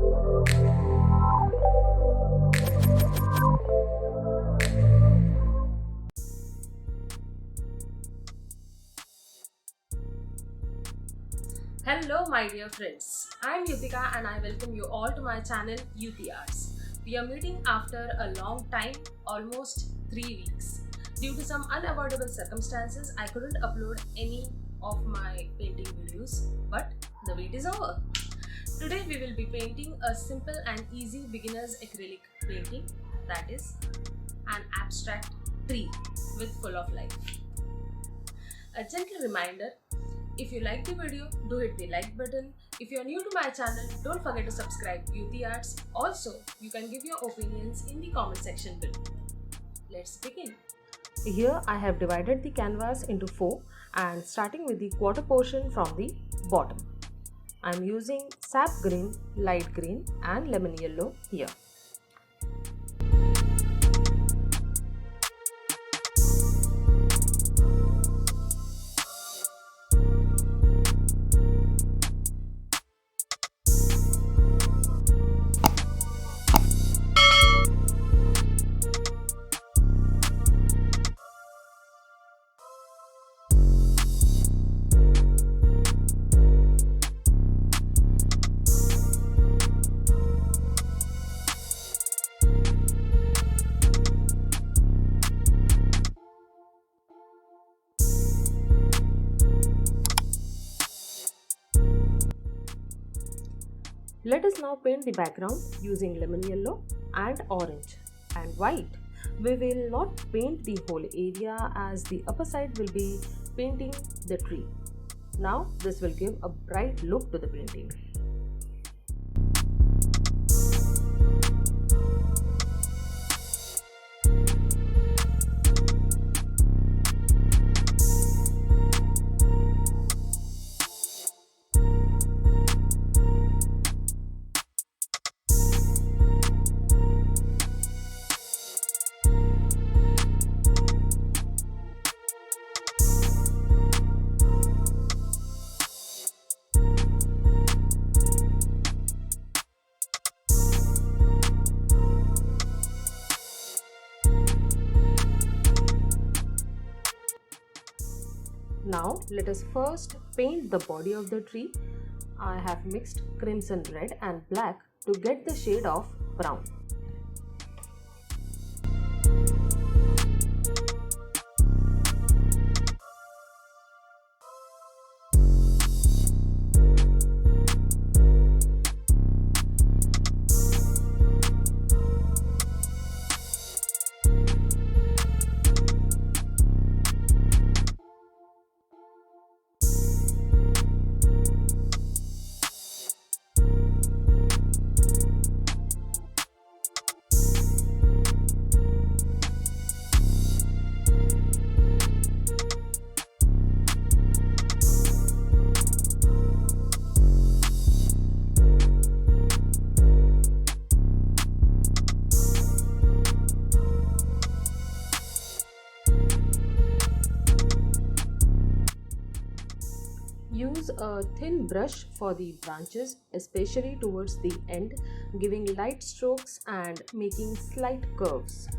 Hello my dear friends, I am Yuthika and I welcome you all to my channel Yutiarts. We are meeting after a long time, almost 3 weeks. Due to some unavoidable circumstances, I couldn't upload any of my painting videos, but the wait is over. Today we will be painting a simple and easy beginner's acrylic painting, that is an abstract tree with full of life. A gentle reminder, if you like the video, do hit the like button. If you are new to my channel, don't forget to subscribe yutiarts. Also, you can give your opinions in the comment section below. Let's begin. Here I have divided the canvas into 4 and starting with the quarter portion from the bottom. I am using sap green, light green and lemon yellow here. Let us now paint the background using lemon yellow and orange and white. We will not paint the whole area as the upper side will be painting the tree. Now this will give a bright look to the painting. Now let us first paint the body of the tree. I have mixed crimson red and black to get the shade of brown. Use a thin brush for the branches, especially towards the end, giving light strokes and making slight curves.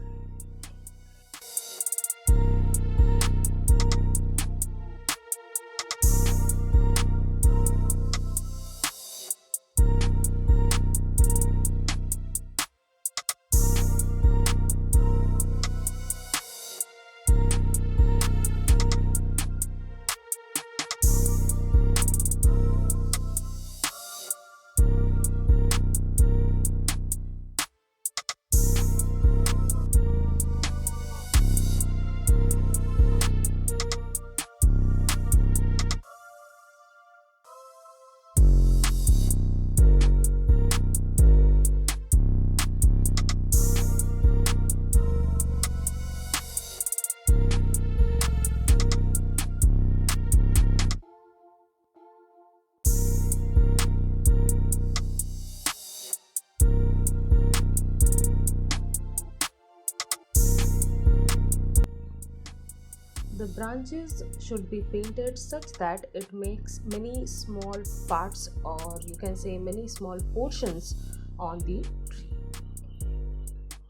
The branches should be painted such that it makes many small parts, or you can say many small portions on the tree.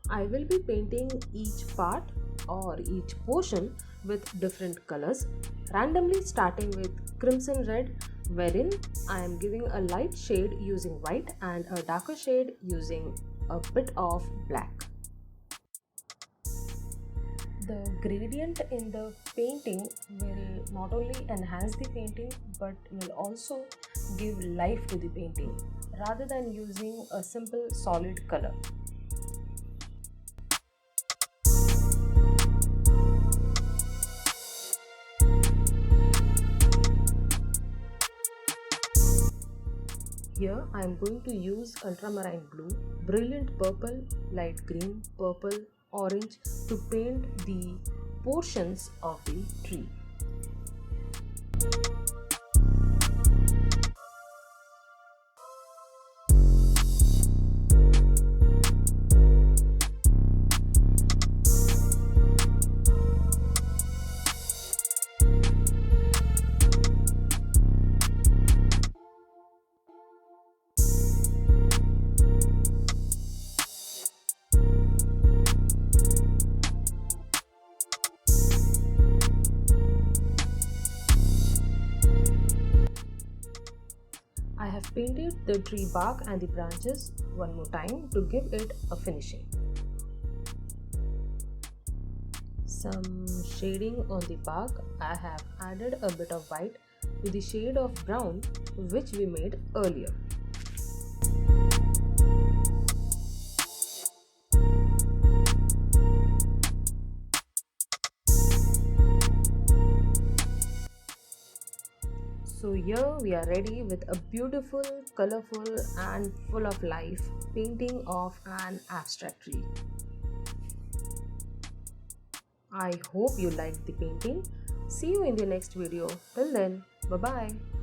I will be painting each part or each portion with different colors, randomly starting with crimson red, wherein I am giving a light shade using white and a darker shade using a bit of black. The gradient in the painting will not only enhance the painting but will also give life to the painting rather than using a simple solid color. Here I am going to use Ultramarine Blue, Brilliant Purple, Light Green, Purple, Orange to paint the portions of the tree. I have painted the tree bark and the branches one more time to give it a finishing. Some shading on the bark, I have added a bit of white to the shade of brown which we made earlier. So here we are ready with a beautiful, colorful and full of life painting of an abstract tree. I hope you liked the painting. See you in the next video. Till then, bye bye.